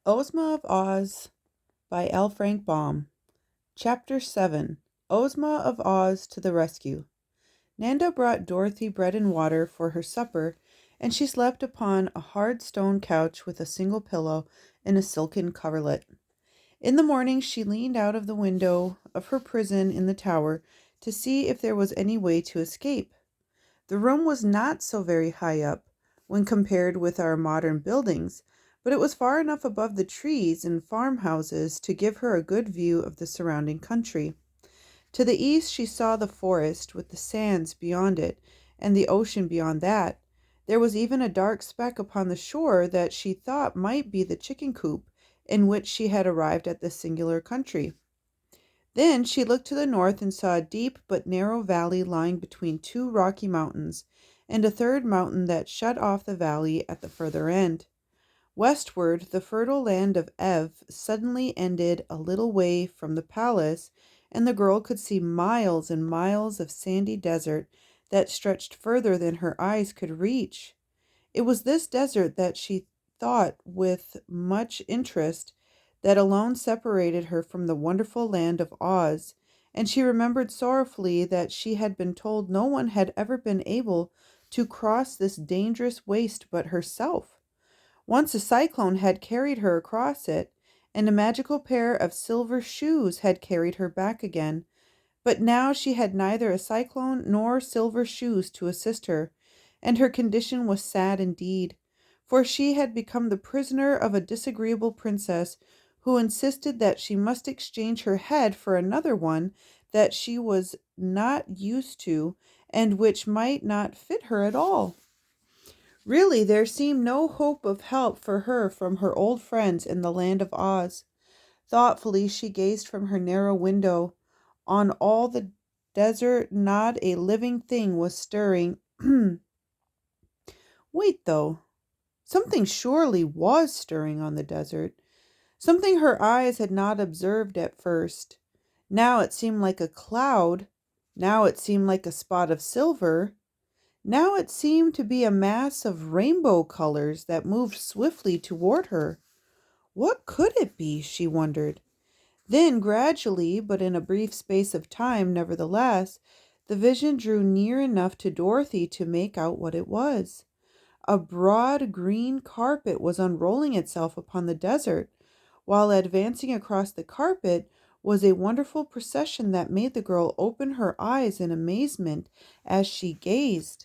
Ozma of Oz by L. Frank Baum. Chapter 7. Ozma of Oz to the Rescue. Nanda brought Dorothy bread and water for her supper, and she slept upon a hard stone couch with a single pillow and a silken coverlet. In the morning she leaned out of the window of her prison in the tower to see if there was any way to escape. The room was not so very high up when compared with our modern buildings, but it was far enough above the trees and farmhouses to give her a good view of the surrounding country. To the east she saw the forest with the sands beyond it and the ocean beyond that. There was even a dark speck upon the shore that she thought might be the chicken coop in which she had arrived at this singular country. Then she looked to the north and saw a deep but narrow valley lying between two rocky mountains, and a third mountain that shut off the valley at the further end. Westward, the fertile land of Ev suddenly ended a little way from the palace, and the girl could see miles and miles of sandy desert that stretched further than her eyes could reach. It was this desert that she thought with much interest that alone separated her from the wonderful land of Oz, and she remembered sorrowfully that she had been told no one had ever been able to cross this dangerous waste but herself. Once a cyclone had carried her across it, and a magical pair of silver shoes had carried her back again. But now she had neither a cyclone nor silver shoes to assist her, and her condition was sad indeed, for she had become the prisoner of a disagreeable princess who insisted that she must exchange her head for another one that she was not used to and which might not fit her at all. Really, there seemed no hope of help for her from her old friends in the land of Oz. Thoughtfully she gazed from her narrow window. On all the desert not a living thing was stirring. Wait, though. Something surely was stirring on the desert. Something her eyes had not observed at first. Now it seemed like a cloud. Now it seemed like a spot of silver. Now it seemed to be a mass of rainbow colors that moved swiftly toward her. What could it be, she wondered. Then gradually, but in a brief space of time nevertheless, the vision drew near enough to Dorothy to make out what it was. A broad green carpet was unrolling itself upon the desert, while advancing across the carpet was a wonderful procession that made the girl open her eyes in amazement as she gazed.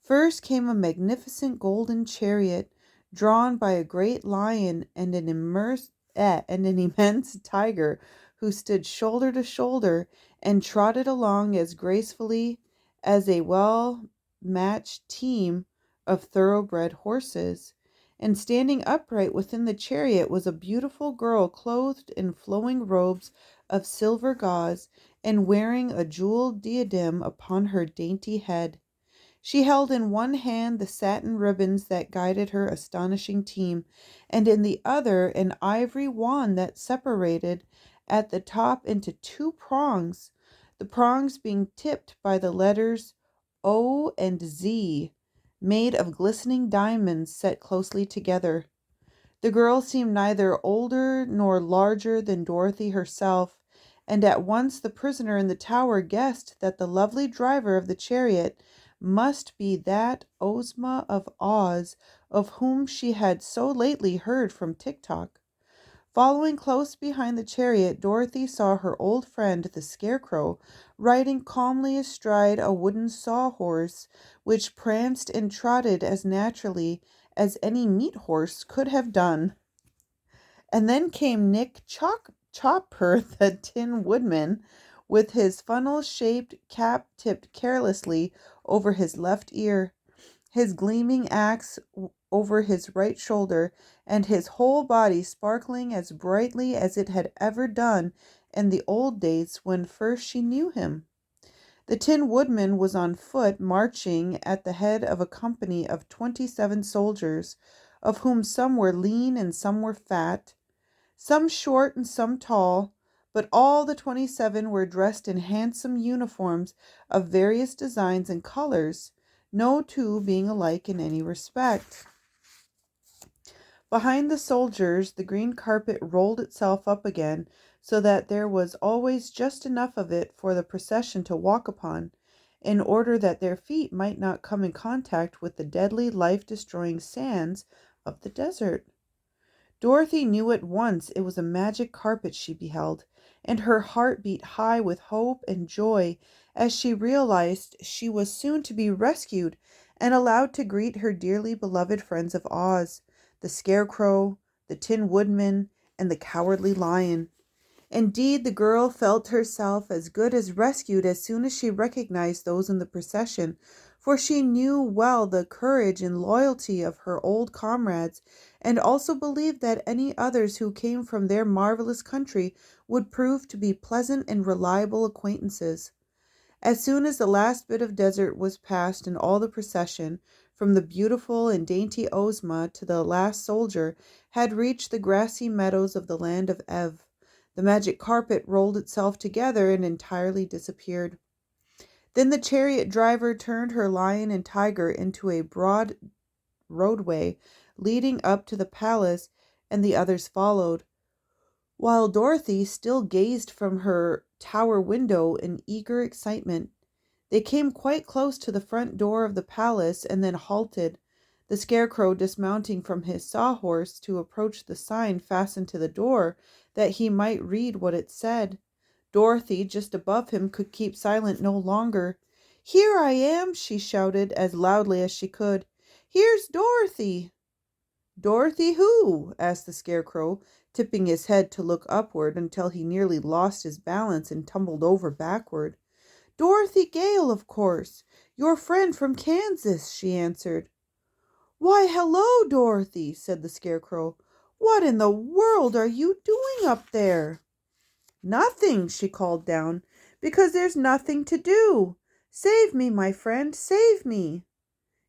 First came a magnificent golden chariot, drawn by a great lion and an immense tiger, who stood shoulder to shoulder and trotted along as gracefully as a well-matched team of thoroughbred horses. And standing upright within the chariot was a beautiful girl clothed in flowing robes of silver gauze and wearing a jeweled diadem upon her dainty head. She held in one hand the satin ribbons that guided her astonishing team, and in the other an ivory wand that separated at the top into two prongs, the prongs being tipped by the letters O and Z, made of glistening diamonds set closely together. The girl seemed neither older nor larger than Dorothy herself, and at once the prisoner in the tower guessed that the lovely driver of the chariot must be that Ozma of Oz of whom she had so lately heard from TikTok. Following close behind the chariot, Dorothy saw her old friend the Scarecrow riding calmly astride a wooden sawhorse, which pranced and trotted as naturally as any meat horse could have done. And then came Nick Chopper, the Tin Woodman, with his funnel-shaped cap tipped carelessly over his left ear, his gleaming axe over his right shoulder, and his whole body sparkling as brightly as it had ever done in the old days when first she knew him. The Tin Woodman was on foot, marching at the head of a company of 27 soldiers, of whom some were lean and some were fat, some short and some tall, but all the 27 were dressed in handsome uniforms of various designs and colors, no two being alike in any respect. Behind the soldiers, the green carpet rolled itself up again so that there was always just enough of it for the procession to walk upon, in order that their feet might not come in contact with the deadly, life-destroying sands of the desert. Dorothy knew at once it was a magic carpet she beheld, and her heart beat high with hope and joy as she realized she was soon to be rescued and allowed to greet her dearly beloved friends of Oz, the Scarecrow, the Tin Woodman, and the Cowardly Lion. Indeed, the girl felt herself as good as rescued as soon as she recognized those in the procession, for she knew well the courage and loyalty of her old comrades, and also believed that any others who came from their marvelous country would prove to be pleasant and reliable acquaintances. As soon as the last bit of desert was passed and all the procession, from the beautiful and dainty Ozma to the last soldier, had reached the grassy meadows of the land of Ev, the magic carpet rolled itself together and entirely disappeared. Then the chariot driver turned her lion and tiger into a broad roadway leading up to the palace, and the others followed, while Dorothy still gazed from her tower window in eager excitement. They came quite close to the front door of the palace and then halted, the Scarecrow dismounting from his sawhorse to approach the sign fastened to the door that he might read what it said. Dorothy, just above him, could keep silent no longer. "Here I am!" she shouted as loudly as she could. "Here's Dorothy!" "Dorothy who?" asked the Scarecrow, tipping his head to look upward until he nearly lost his balance and tumbled over backward. "Dorothy Gale, of course. Your friend from Kansas," she answered. "Why, hello, Dorothy," said the Scarecrow. "What in the world are you doing up there?" "Nothing," she called down, "because there's nothing to do. Save me, my friend, save me."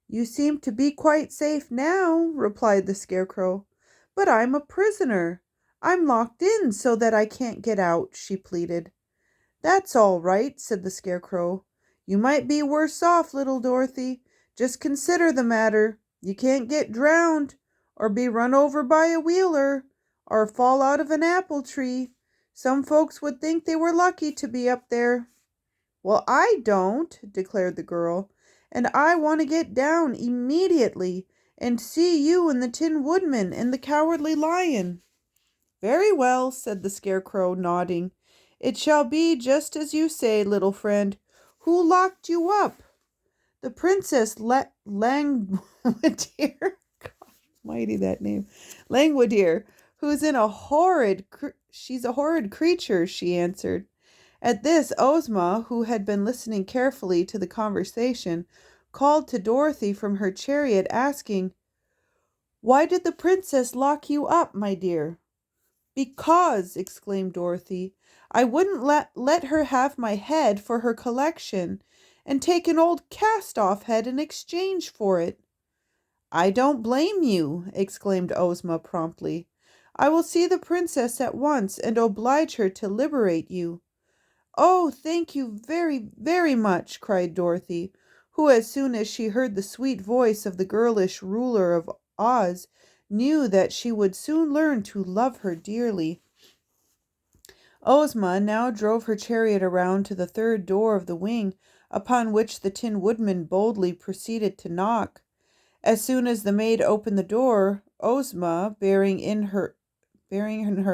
"You seem to be quite safe now," replied the Scarecrow. "But I'm a prisoner. I'm locked in so that I can't get out," she pleaded. "That's all right," said the Scarecrow. "You might be worse off, little Dorothy. Just consider the matter. You can't get drowned, or be run over by a wheeler, or fall out of an apple tree. Some folks would think they were lucky to be up there." "Well, I don't," declared the girl, "and I want to get down immediately and see you and the Tin Woodman and the Cowardly Lion." "Very well," said the Scarecrow, nodding. "It shall be just as you say, little friend. Who locked you up?" "The Princess Langwidere," God mighty that name, "Langwidere, she's a horrid creature," she answered. At this, Ozma, who had been listening carefully to the conversation, called to Dorothy from her chariot, asking, "Why did the princess lock you up, my dear?" "Because," exclaimed Dorothy, "I wouldn't let her have my head for her collection, and take an old cast-off head in exchange for it." "I don't blame you," exclaimed Ozma promptly. "I will see the princess at once and oblige her to liberate you." "Oh, thank you very, very much," cried Dorothy, who, as soon as she heard the sweet voice of the girlish ruler of Oz, knew that she would soon learn to love her dearly. Ozma now drove her chariot around to the third door of the wing, upon which the Tin Woodman boldly proceeded to knock. As soon as the maid opened the door, Ozma, bearing in her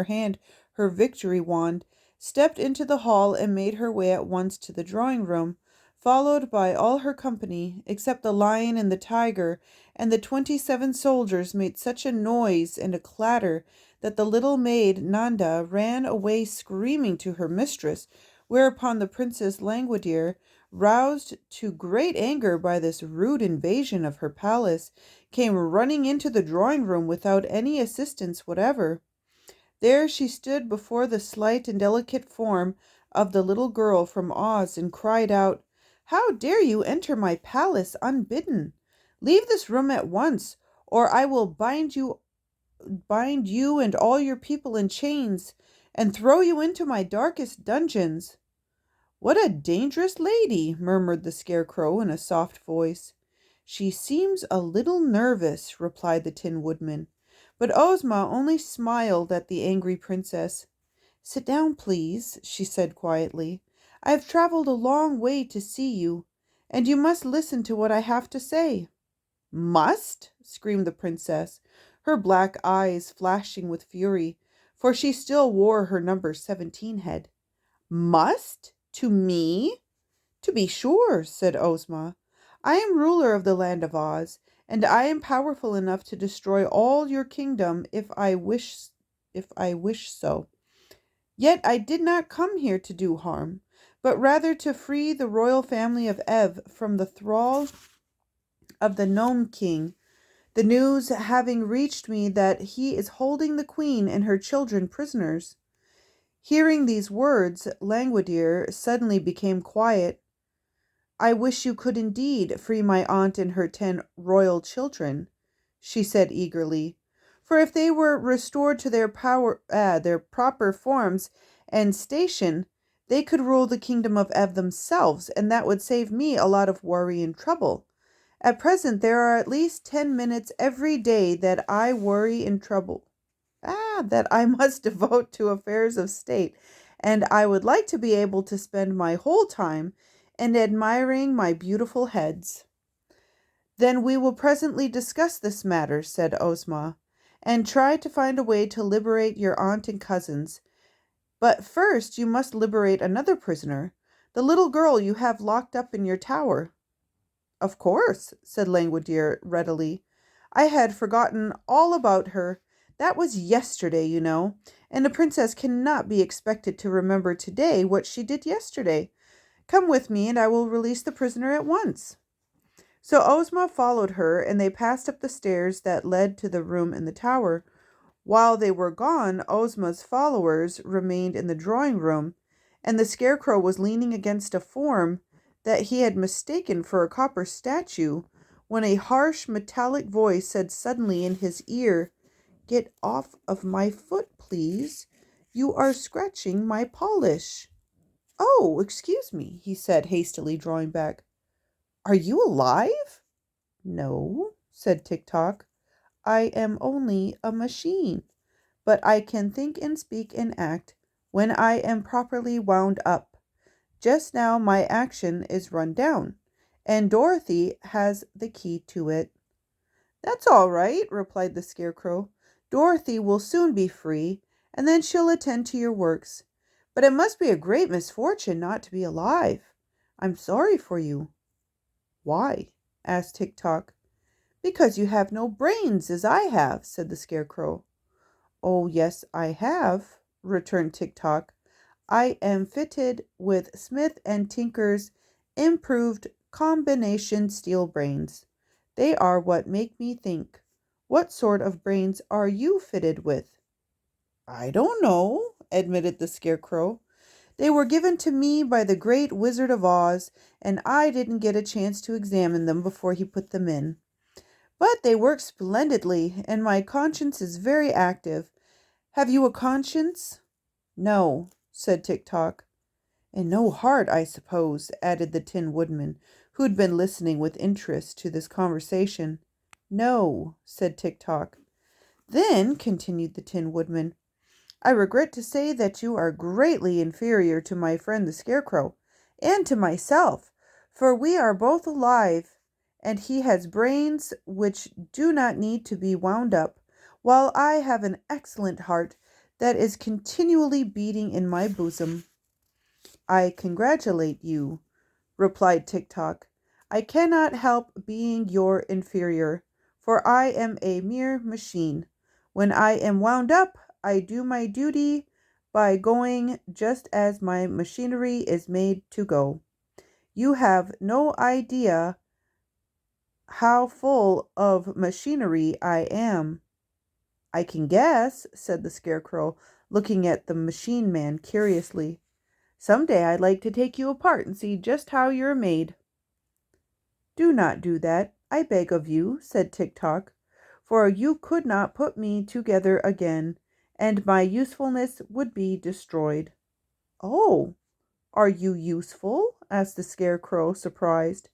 hand her victory wand, stepped into the hall and made her way at once to the drawing room, followed by all her company, except the lion and the tiger, and the 27 soldiers made such a noise and a clatter that the little maid Nanda ran away screaming to her mistress, whereupon the Princess Langwidere, roused to great anger by this rude invasion of her palace, came running into the drawing room without any assistance whatever. There she stood before the slight and delicate form of the little girl from Oz and cried out, "How dare you enter my palace unbidden? Leave this room at once, or I will bind you and all your people in chains and throw you into my darkest dungeons." "What a dangerous lady," murmured the Scarecrow in a soft voice. "She seems a little nervous," replied the Tin Woodman. But Ozma only smiled at the angry princess. Sit down, please, she said quietly. I have traveled a long way to see you, and you must listen to what I have to say. Must? Screamed the princess, her black eyes flashing with fury, for she still wore her number 17 head. Must? To me? To be sure, said Ozma. I am ruler of the land of Oz, and I am powerful enough to destroy all your kingdom if I wish so. Yet I did not come here to do harm, but rather to free the royal family of Ev from the thrall of the Gnome King, the news having reached me that he is holding the queen and her children prisoners. Hearing these words, Langwidere suddenly became quiet. I wish you could indeed free my aunt and her 10 royal children, she said eagerly. For if they were restored to their proper forms and station, they could rule the kingdom of Ev themselves, and that would save me a lot of worry and trouble. At present, there are at least 10 minutes every day that I worry and trouble. That I must devote to affairs of state, and I would like to be able to spend my whole time in admiring my beautiful heads. Then we will presently discuss this matter, said Ozma, and try to find a way to liberate your aunt and cousins. But first you must liberate another prisoner, the little girl you have locked up in your tower. Of course, said Langwidere readily. I had forgotten all about her. That was yesterday, you know, and a princess cannot be expected to remember today what she did yesterday. Come with me, and I will release the prisoner at once. So Ozma followed her, and they passed up the stairs that led to the room in the tower. While they were gone, Ozma's followers remained in the drawing room, and the Scarecrow was leaning against a form that he had mistaken for a copper statue, when a harsh metallic voice said suddenly in his ear, Get off of my foot, please. You are scratching my polish. Oh, excuse me, he said hastily, drawing back. Are you alive? No, said Tick-Tock. I am only a machine, but I can think and speak and act when I am properly wound up. Just now my action is run down, and Dorothy has the key to it. That's all right, replied the Scarecrow. Dorothy will soon be free, and then she'll attend to your works. But it must be a great misfortune not to be alive. I'm sorry for you. Why? Asked Tick-Tock. Because you have no brains, as I have, said the Scarecrow. Oh, yes, I have, returned Tick-Tock. I am fitted with Smith and Tinker's improved combination steel brains. They are what make me think. What sort of brains are you fitted with? I don't know, admitted the Scarecrow. They were given to me by the great Wizard of Oz, and I didn't get a chance to examine them before he put them in. But they work splendidly, and my conscience is very active. Have you a conscience? No, said Tick-Tock. And no heart, I suppose, added the Tin Woodman, who'd been listening with interest to this conversation. No, said Tick-Tock. Then, continued the Tin Woodman, I regret to say that you are greatly inferior to my friend the Scarecrow, and to myself, for we are both alive, and he has brains which do not need to be wound up, while I have an excellent heart that is continually beating in my bosom. I congratulate you, replied Tick-Tock. I cannot help being your inferior, for I am a mere machine. When I am wound up, I do my duty by going just as my machinery is made to go. You have no idea how full of machinery I am. I can guess, said the Scarecrow, looking at the machine man curiously. Some day I'd like to take you apart and see just how you're made. Do not do that, I beg of you, said Tick-Tock, for you could not put me together again, and my usefulness would be destroyed. Oh, are you useful? Asked the Scarecrow, surprised.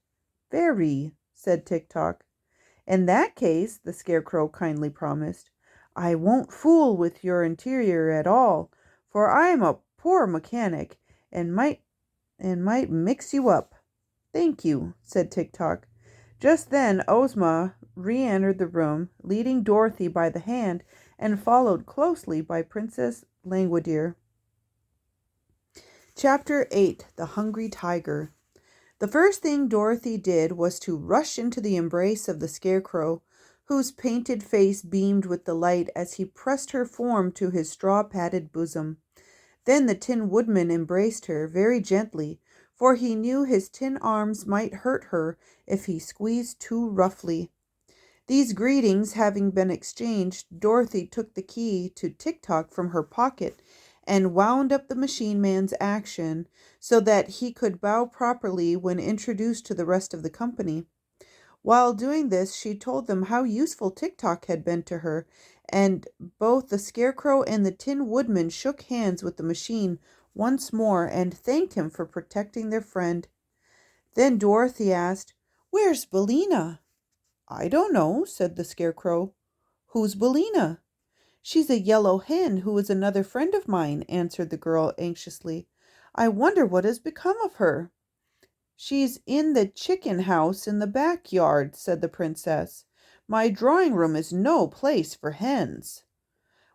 Very, said Tick-Tock. In that case, the Scarecrow kindly promised, I won't fool with your interior at all, for I am a poor mechanic and might mix you up." "Thank you," said Tik-Tok. Just then Ozma re-entered the room, leading Dorothy by the hand and followed closely by Princess Langwidere. Chapter 8. The Hungry Tiger. The first thing Dorothy did was to rush into the embrace of the Scarecrow, whose painted face beamed with delight as he pressed her form to his straw-padded bosom. Then the Tin Woodman embraced her very gently, for he knew his tin arms might hurt her if he squeezed too roughly. These greetings having been exchanged, Dorothy took the key to Tik-Tok from her pocket and wound up the machine man's action so that he could bow properly when introduced to the rest of the company. While doing this, she told them how useful Tik-Tok had been to her, and both the Scarecrow and the Tin Woodman shook hands with the machine once more and thanked him for protecting their friend. Then Dorothy asked, "Where's Billina?" "I don't know," said the Scarecrow. "Who's Billina?" "She's a yellow hen who is another friend of mine," answered the girl anxiously. "I wonder what has become of her." "She's in the chicken house in the backyard," said the princess. "My drawing room is no place for hens."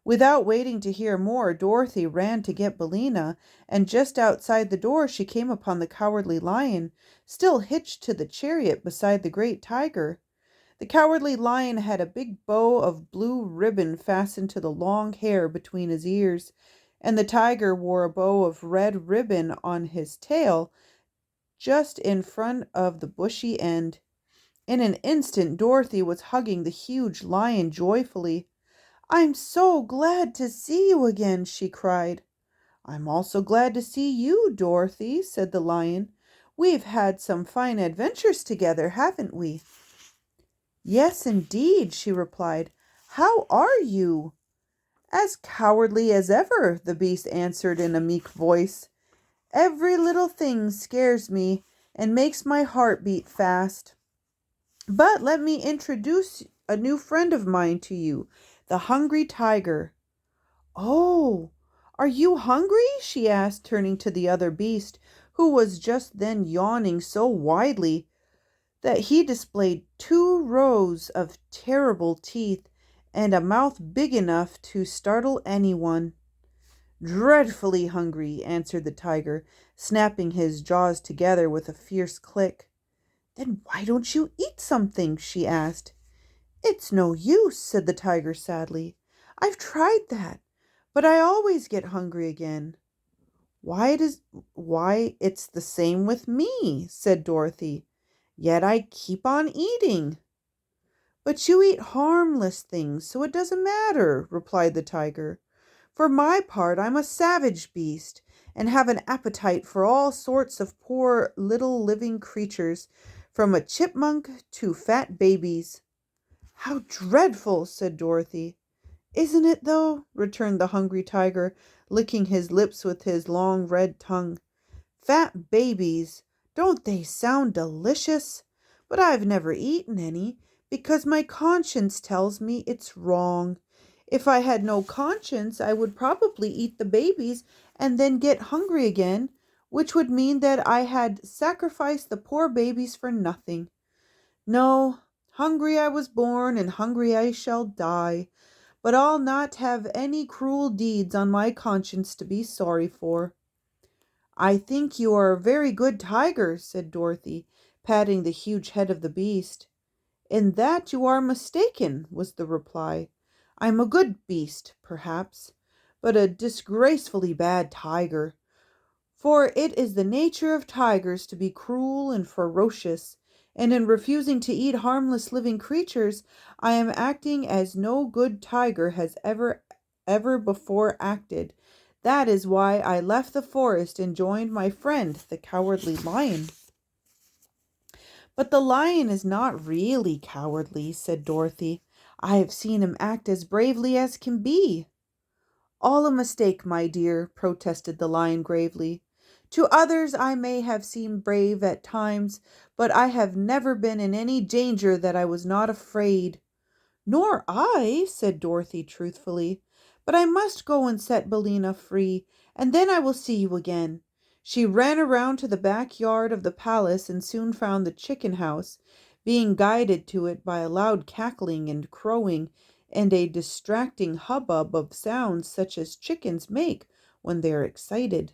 Without waiting to hear more, Dorothy ran to get Billina, and just outside the door she came upon the Cowardly Lion, still hitched to the chariot beside the great tiger. The Cowardly Lion had a big bow of blue ribbon fastened to the long hair between his ears, and the tiger wore a bow of red ribbon on his tail just in front of the bushy end. In an instant, Dorothy was hugging the huge lion joyfully. "I'm so glad to see you again," she cried. "I'm also glad to see you, Dorothy," said the lion. "We've had some fine adventures together, haven't we?" "Yes, indeed," she replied. "How are you?" "As cowardly as ever," the beast answered in a meek voice. "Every little thing scares me and makes my heart beat fast. But let me introduce a new friend of mine to you, the Hungry Tiger." "Oh, are you hungry?" she asked, turning to the other beast, who was just then yawning so widely that he displayed 2 rows of terrible teeth and a mouth big enough to startle anyone. "Dreadfully hungry," answered the tiger, snapping his jaws together with a fierce click. "Then why don't you eat something?" she asked. "It's no use," said the tiger sadly. "I've tried that, but I always get hungry again." Why, it's the same with me," said Dorothy. "Yet I keep on eating." "But you eat harmless things, so it doesn't matter," replied the tiger. "For my part, I'm a savage beast and have an appetite for all sorts of poor little living creatures, from a chipmunk to fat babies." "How dreadful!" said Dorothy. "Isn't it, though?" returned the hungry tiger, licking his lips with his long red tongue. "Fat babies! Don't they sound delicious? But I've never eaten any, because my conscience tells me it's wrong. If I had no conscience, I would probably eat the babies and then get hungry again, which would mean that I had sacrificed the poor babies for nothing. No, hungry I was born, and hungry I shall die, but I'll not have any cruel deeds on my conscience to be sorry for." "I think you are a very good tiger," said Dorothy, patting the huge head of the beast. "In that you are mistaken," was the reply. "I'm a good beast, perhaps, but a disgracefully bad tiger. For it is the nature of tigers to be cruel and ferocious, and in refusing to eat harmless living creatures, I am acting as no good tiger has ever before acted. That is why I left the forest and joined my friend, the Cowardly Lion." "But the lion is not really cowardly," said Dorothy. "I have seen him act as bravely as can be." "All a mistake, my dear," protested the lion gravely. "To others I may have seemed brave at times, but I have never been in any danger that I was not afraid. Nor I, said Dorothy truthfully. But I must go and set Billina free, and then I will see you again. She ran around to the backyard of the palace and soon found the chicken house, being guided to it by a loud cackling and crowing and a distracting hubbub of sounds such as chickens make when they are excited.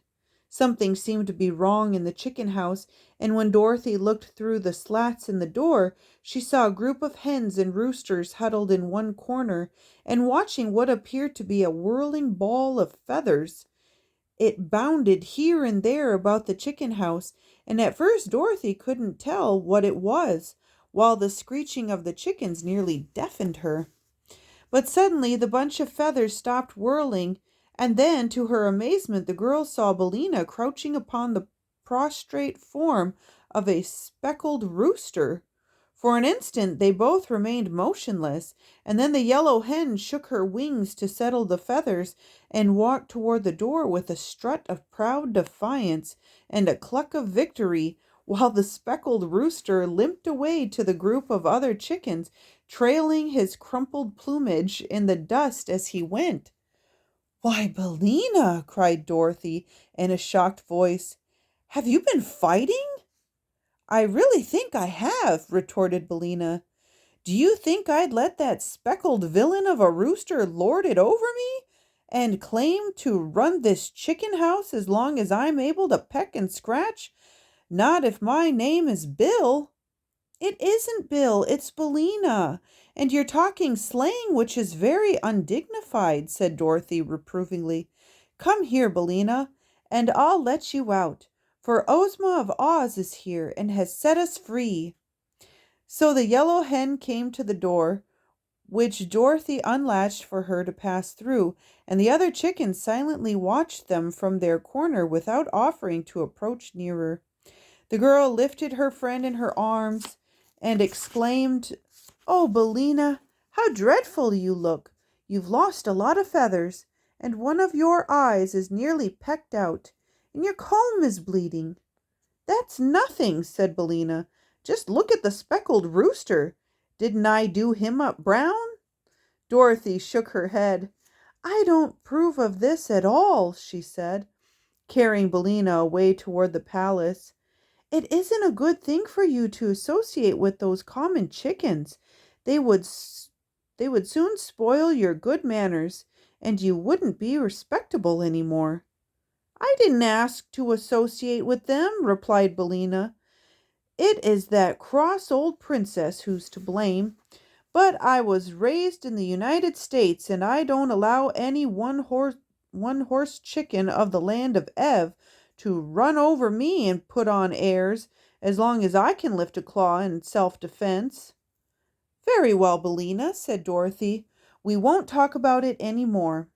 Something seemed to be wrong in the chicken house, and when Dorothy looked through the slats in the door, she saw a group of hens and roosters huddled in one corner and watching what appeared to be a whirling ball of feathers. It bounded here and there about the chicken house, and at first Dorothy couldn't tell what it was, while the screeching of the chickens nearly deafened her. But suddenly the bunch of feathers stopped whirling, and then, to her amazement, the girl saw Billina crouching upon the prostrate form of a speckled rooster. For an instant they both remained motionless, and then the yellow hen shook her wings to settle the feathers and walked toward the door with a strut of proud defiance and a cluck of victory, while the speckled rooster limped away to the group of other chickens, trailing his crumpled plumage in the dust as he went. "Why, Billina!" cried Dorothy in a shocked voice. "Have you been fighting?" "I really think I have," retorted Billina. "Do you think I'd let that speckled villain of a rooster lord it over me and claim to run this chicken house as long as I'm able to peck and scratch? Not if my name is Bill." "It isn't Bill, it's Billina, and you're talking slang which is very undignified," said Dorothy reprovingly. "Come here, Billina, and I'll let you out, for Ozma of Oz is here and has set us free." So the yellow hen came to the door, which Dorothy unlatched for her to pass through, and the other chickens silently watched them from their corner without offering to approach nearer. The girl lifted her friend in her arms and exclaimed, "Oh, Billina, how dreadful you look! You've lost a lot of feathers, and one of your eyes is nearly pecked out, and your comb is bleeding." "That's nothing," said Billina. "Just look at the speckled rooster. Didn't I do him up brown?" Dorothy shook her head. "I don't approve of this at all," she said, carrying Billina away toward the palace. "It isn't a good thing for you to associate with those common chickens. They would soon spoil your good manners, and you wouldn't be respectable anymore." "I didn't ask to associate with them," replied Billina. "It is that cross old princess who's to blame. But I was raised in the United States, and I don't allow any one horse chicken of the land of Ev to run over me and put on airs, as long as I can lift a claw in self-defense." "Very well, Billina," said Dorothy. "We won't talk about it any more."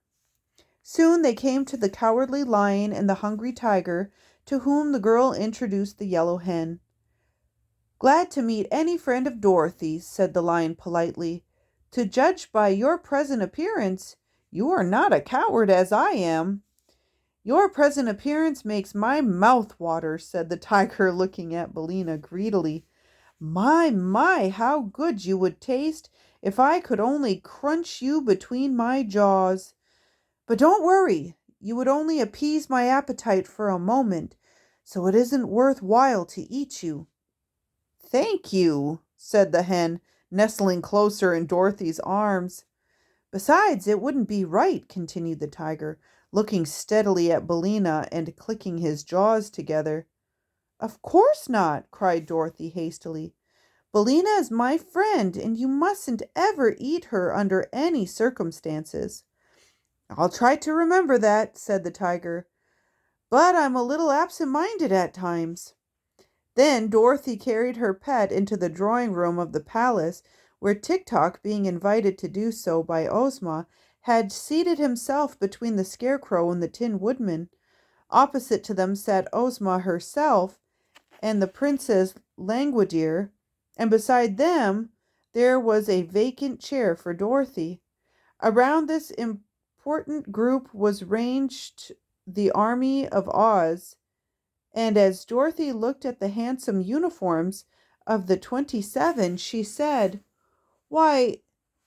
Soon they came to the Cowardly Lion and the Hungry Tiger, to whom the girl introduced the yellow hen. "Glad to meet any friend of Dorothy's," said the lion politely. "To judge by your present appearance, you are not a coward as I am." "Your present appearance makes my mouth water," said the tiger, looking at Billina greedily. My, how good you would taste if I could only crunch you between my jaws. But don't worry, you would only appease my appetite for a moment, so it isn't worth while to eat you." "Thank you," said the hen, nestling closer in Dorothy's arms. "Besides, it wouldn't be right," continued the tiger, looking steadily at Billina and clicking his jaws together. "Of course not," cried Dorothy hastily. "Billina is my friend, and you mustn't ever eat her under any circumstances." "I'll try to remember that," said the tiger. "But I'm a little absent-minded at times." Then Dorothy carried her pet into the drawing room of the palace, where Tik-Tok, being invited to do so by Ozma, had seated himself between the Scarecrow and the Tin Woodman. Opposite to them sat Ozma herself and the Princess Langwidere, and beside them there was a vacant chair for Dorothy. Around this important group was ranged the army of Oz, and as Dorothy looked at the handsome uniforms of the 27, she said, "Why,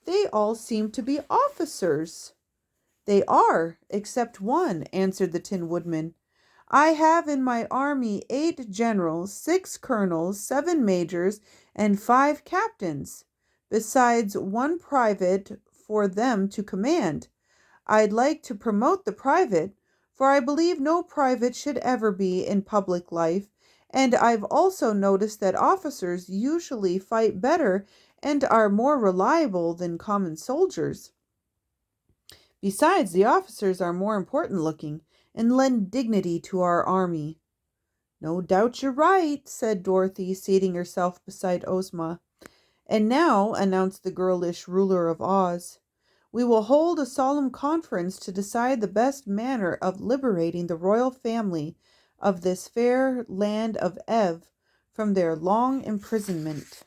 They all seem to be officers." "They are, except one," answered the Tin Woodman. "I have in my army 8 generals, 6 colonels, 7 majors, and 5 captains, besides 1 private for them to command. I'd like to promote the private, for I believe no private should ever be in public life, and I've also noticed that officers usually fight better and are more reliable than common soldiers. Besides, the officers are more important looking and lend dignity to our army." "No doubt you're right," said Dorothy, seating herself beside Ozma. "And now," announced the girlish ruler of Oz, "we will hold a solemn conference to decide the best manner of liberating the royal family of this fair land of Ev from their long imprisonment."